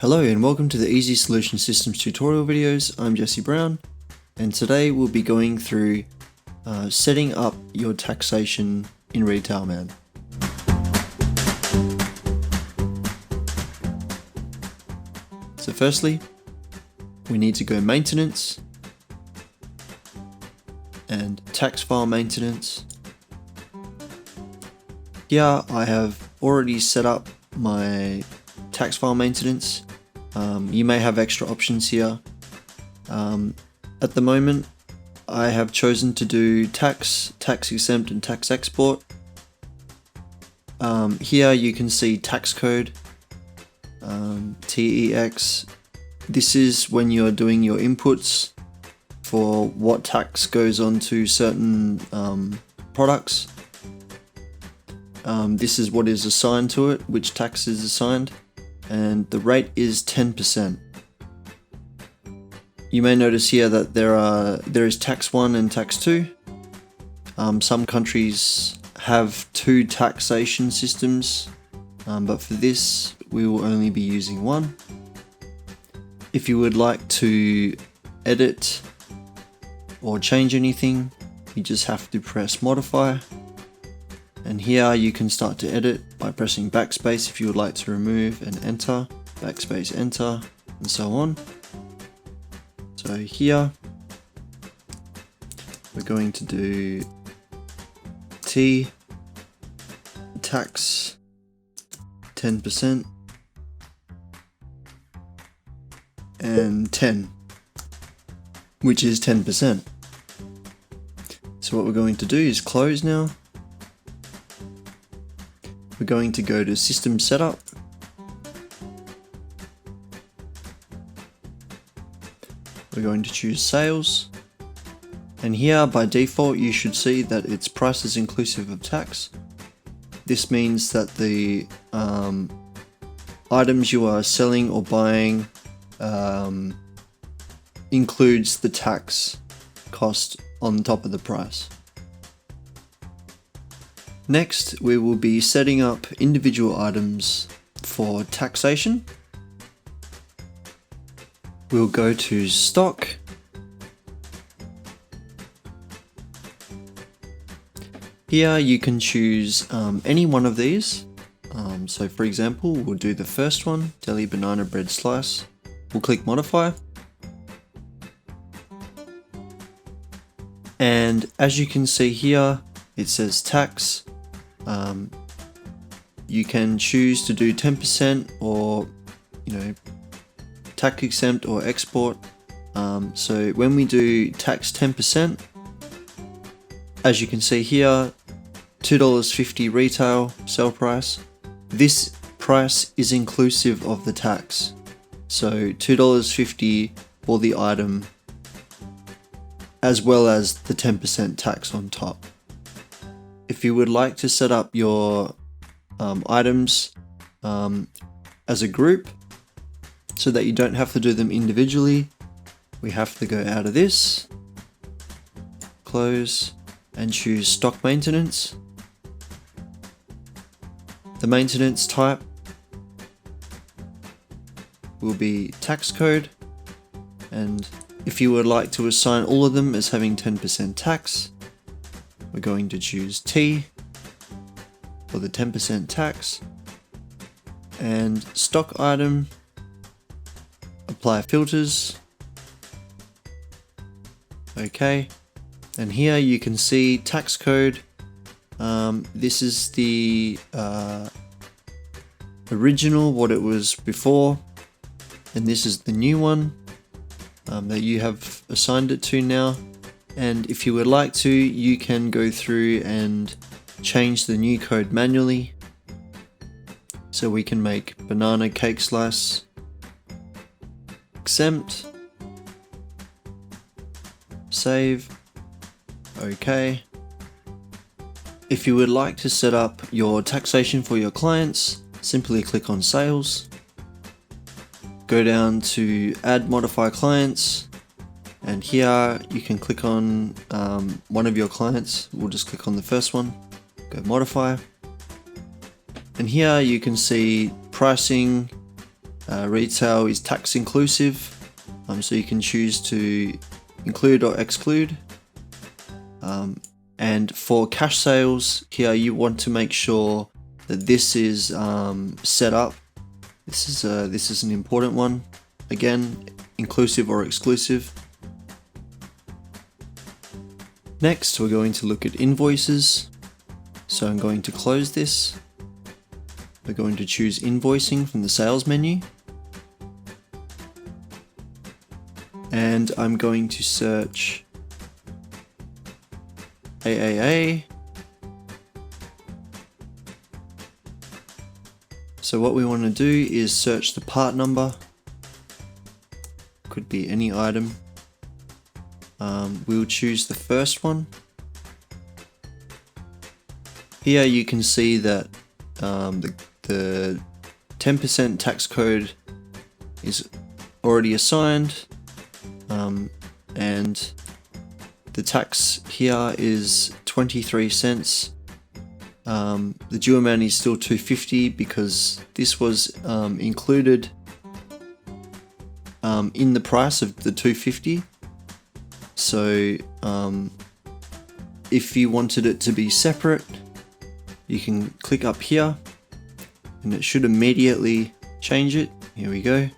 Hello and welcome to the Easy Solution Systems tutorial videos. I'm Jesse Brown, and today we'll be going through setting up your taxation in Retailman. So firstly, we need to go maintenance and tax file maintenance. Here I have already set up my tax file maintenance. You may have extra options here. At the moment, I have chosen to do tax exempt, and tax export. Here you can see tax code, TEX. This is when you're doing your inputs for what tax goes on to certain products. This is what is assigned to it, which tax is assigned, and the rate is 10%. You may notice here that there is tax 1 and tax 2. Some countries have 2 taxation systems, but for this we will only be using 1. If you would like to edit or change anything, you just have to press modify. And here you can start to edit by pressing backspace if you would like to remove, and enter, backspace, enter, and so on. So here we're going to do T tax 10% and 10, which is 10%. So what we're going to do is close now. We're going to go to System Setup. We're going to choose Sales. And here by default you should see that it's prices inclusive of tax. This means that the items you are selling or buying includes the tax cost on top of the price. Next, we will be setting up individual items for taxation. We'll go to Stock. Here you can choose any one of these. So for example, we'll do the first one, deli banana bread slice. We'll click Modify. And as you can see here, it says tax. You can choose to do 10% or, tax exempt or export. So when we do tax 10%, as you can see here, $2.50 retail sale price. This price is inclusive of the tax. So $2.50 for the item, as well as the 10% tax on top. If you would like to set up your items as a group so that you don't have to do them individually, we have to go out of this, close, and choose Stock Maintenance. The maintenance type will be tax code, and if you would like to assign all of them as having 10% tax, we're going to choose T for the 10% tax, and stock item, apply filters. Okay, and here you can see tax code. This is the original, what it was before, and this is the new one that you have assigned it to now. And if you would like to, you can go through and change the new code manually. So we can make banana cake slice exempt, save, okay. If you would like to set up your taxation for your clients, simply click on Sales, go down to Add Modify Clients, and here you can click on one of your clients. We'll just click on the first one, go Modify, and here you can see pricing, Retail is tax inclusive, so you can choose to include or exclude. And for cash sales here, you want to make sure that this is set up. This is an important one. Again, inclusive or exclusive. Next, we're going to look at invoices. So I'm going to close this. We're going to choose invoicing from the sales menu. And I'm going to search AAA. So what we want to do is search the part number. Could be any item. We'll choose the first one. Here you can see that the 10% tax code is already assigned, and the tax here is 23 cents. The due amount is still $2.50 because this was included in the price of the $2.50. So if you wanted it to be separate, you can click up here and it should immediately change it. Here we go.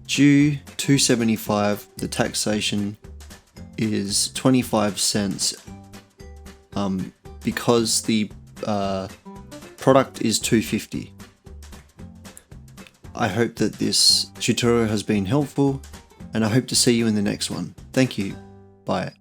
Due $2.75, the taxation is 25 cents because the product is $2.50. I hope that this tutorial has been helpful, and I hope to see you in the next one. Thank you. Bye.